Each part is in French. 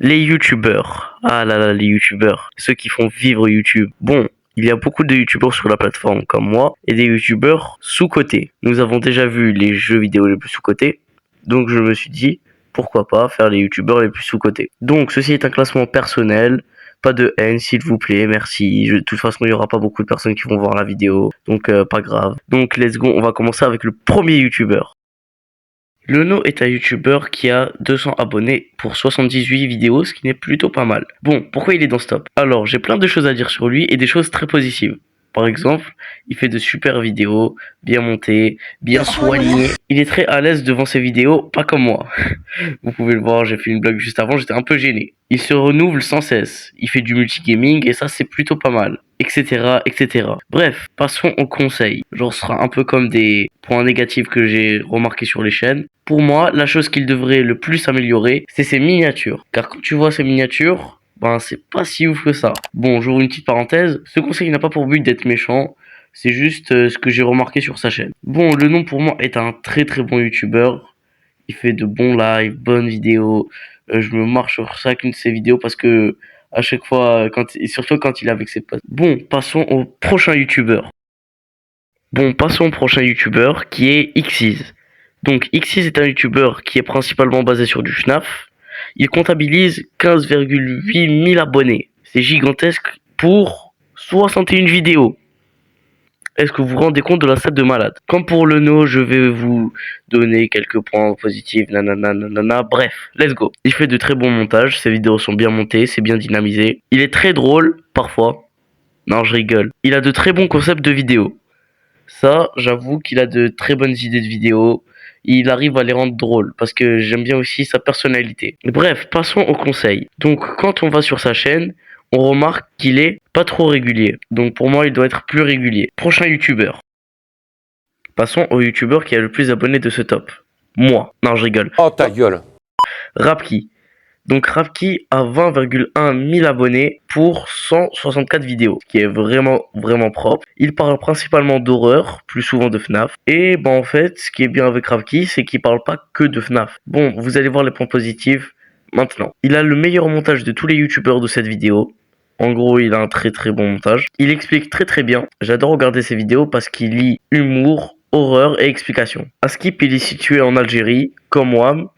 Les youtubeurs. Ah là là, les youtubeurs. Ceux qui font vivre YouTube. Bon, il y a beaucoup de youtubeurs sur la plateforme comme moi et des youtubeurs sous-cotés. Nous avons déjà vu les jeux vidéo les plus sous-cotés. Donc je me suis dit, pourquoi pas faire les youtubeurs les plus sous-cotés. Donc ceci est un classement personnel. Pas de haine, s'il vous plaît, merci. De toute façon, il y aura pas beaucoup de personnes qui vont voir la vidéo. Donc pas grave. Donc let's go, on va commencer avec le premier youtubeur. Leno est un youtubeur qui a 200 abonnés pour 78 vidéos, ce qui n'est plutôt pas mal. Bon, pourquoi il est dans ce top? Alors, j'ai plein de choses à dire sur lui et des choses très positives. Par exemple, il fait de super vidéos, bien montées, bien soignées. Il est très à l'aise devant ses vidéos, pas comme moi. Vous pouvez le voir, j'ai fait une blague juste avant, j'étais un peu gêné. Il se renouvelle sans cesse. Il fait du multigaming et ça c'est plutôt pas mal. Etc, etc. Bref, passons aux conseils. Genre, ce sera un peu comme des points négatifs que j'ai remarqués sur les chaînes. Pour moi, la chose qu'il devrait le plus améliorer, c'est ses miniatures. Car quand tu vois ses miniatures, ben c'est pas si ouf que ça. Bon, j'ouvre une petite parenthèse. Ce conseil n'a pas pour but d'être méchant. C'est juste ce que j'ai remarqué sur sa chaîne. Bon, le nom pour moi est un très très bon youtubeur. Il fait de bons lives, bonnes vidéos. Je me marche sur chacune de ses vidéos parce que à chaque fois, et surtout quand il est avec ses potes. Bon, passons au prochain youtubeur. Qui est Xyz. Donc Xyz est un youtubeur qui est principalement basé sur du FNAF. Il comptabilise 15,8 000 abonnés. C'est gigantesque pour 61 vidéos. Est-ce que vous vous rendez compte de la stat de malade? Comme pour le no, je vais vous donner quelques points positifs, nanana, bref, let's go. Il fait de très bons montages, ses vidéos sont bien montées, c'est bien dynamisé. Il est très drôle, parfois. Non, je rigole. Il a de très bons concepts de vidéos. Ça, j'avoue qu'il a de très bonnes idées de vidéos. Il arrive à les rendre drôles parce que j'aime bien aussi sa personnalité. Bref, passons au conseil. Donc, quand on va sur sa chaîne, on remarque qu'il est pas trop régulier. Donc, pour moi, il doit être plus régulier. Prochain youtubeur. Passons au youtubeur qui a le plus d'abonnés de ce top. Moi. Non, je rigole. Oh, ta gueule. Rapki. Donc Rapki a 20,1 000 abonnés pour 164 vidéos, ce qui est vraiment propre. Il parle principalement d'horreur, plus souvent de FNAF. Et ben en fait, ce qui est bien avec Rapki, c'est qu'il parle pas que de FNAF. Bon, vous allez voir les points positifs maintenant. Il a le meilleur montage de tous les youtubeurs de cette vidéo. En gros, il a un très très bon montage. Il explique très très bien. J'adore regarder ses vidéos parce qu'il lie humour, horreur et explication. Askip, il est situé en Algérie, comme Wam.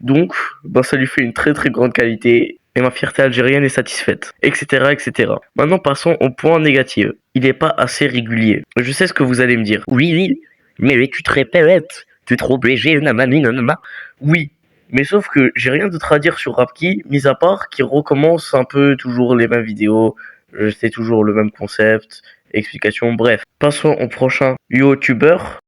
Donc, ben ça lui fait une très très grande qualité et ma fierté algérienne est satisfaite, etc., etc. Maintenant, passons au point négatif. Il n'est pas assez régulier. Je sais ce que vous allez me dire. Oui, mais tu te répètes, tu es trop obligé, nanana. Oui, mais sauf que j'ai rien d'autre à dire sur Rapki, mis à part qu'il recommence un peu toujours les mêmes vidéos, c'est toujours le même concept, explication, bref. Passons au prochain youtubeur.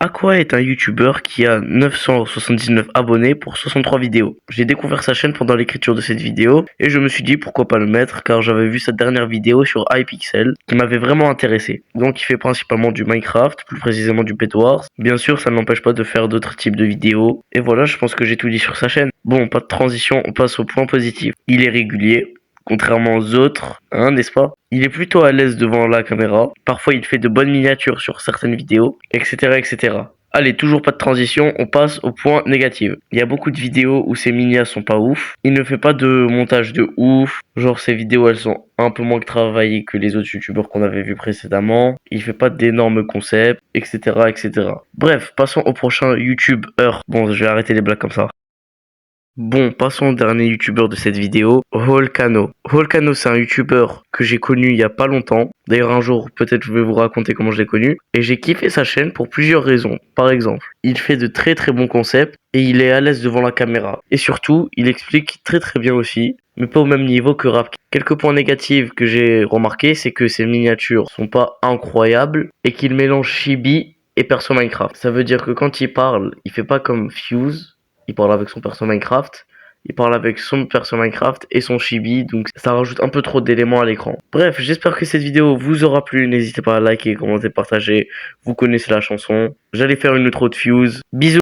Aqua est un youtubeur qui a 979 abonnés pour 63 vidéos. J'ai découvert sa chaîne pendant l'écriture de cette vidéo et je me suis dit pourquoi pas le mettre car j'avais vu sa dernière vidéo sur iPixel qui m'avait vraiment intéressé. Donc il fait principalement du Minecraft, plus précisément du Bed Wars. Bien sûr ça ne l'empêche pas de faire d'autres types de vidéos. Et voilà, je pense que j'ai tout dit sur sa chaîne. Bon, pas de transition, on passe au point positif. Il est régulier. Contrairement aux autres, hein, n'est-ce pas? Il est plutôt à l'aise devant la caméra. Parfois, il fait de bonnes miniatures sur certaines vidéos, etc., etc. Allez, toujours pas de transition, on passe au point négatif. Il y a beaucoup de vidéos où ses minias sont pas ouf. Il ne fait pas de montage de ouf. Genre, ses vidéos, elles sont un peu moins travaillées que les autres youtubeurs qu'on avait vus précédemment. Il fait pas d'énormes concepts, etc., etc. Bref, passons au prochain youtubeur. Bon, je vais arrêter les blagues comme ça. Bon, passons au dernier youtubeur de cette vidéo, Volcano. Volcano, c'est un youtubeur que j'ai connu il y a pas longtemps. D'ailleurs, un jour, peut-être je vais vous raconter comment je l'ai connu. Et j'ai kiffé sa chaîne pour plusieurs raisons. Par exemple, il fait de très très bons concepts et il est à l'aise devant la caméra. Et surtout, il explique très très bien aussi, mais pas au même niveau que Rapki. Quelques points négatifs que j'ai remarqué, c'est que ses miniatures sont pas incroyables et qu'il mélange chibi et perso Minecraft. Ça veut dire que quand il parle, il fait pas comme Fuse. Il parle avec son perso Minecraft, il parle avec son perso Minecraft et son chibi, donc ça rajoute un peu trop d'éléments à l'écran. Bref, j'espère que cette vidéo vous aura plu, n'hésitez pas à liker, commenter, partager, vous connaissez la chanson. J'allais faire une outro de Fuse. Bisous.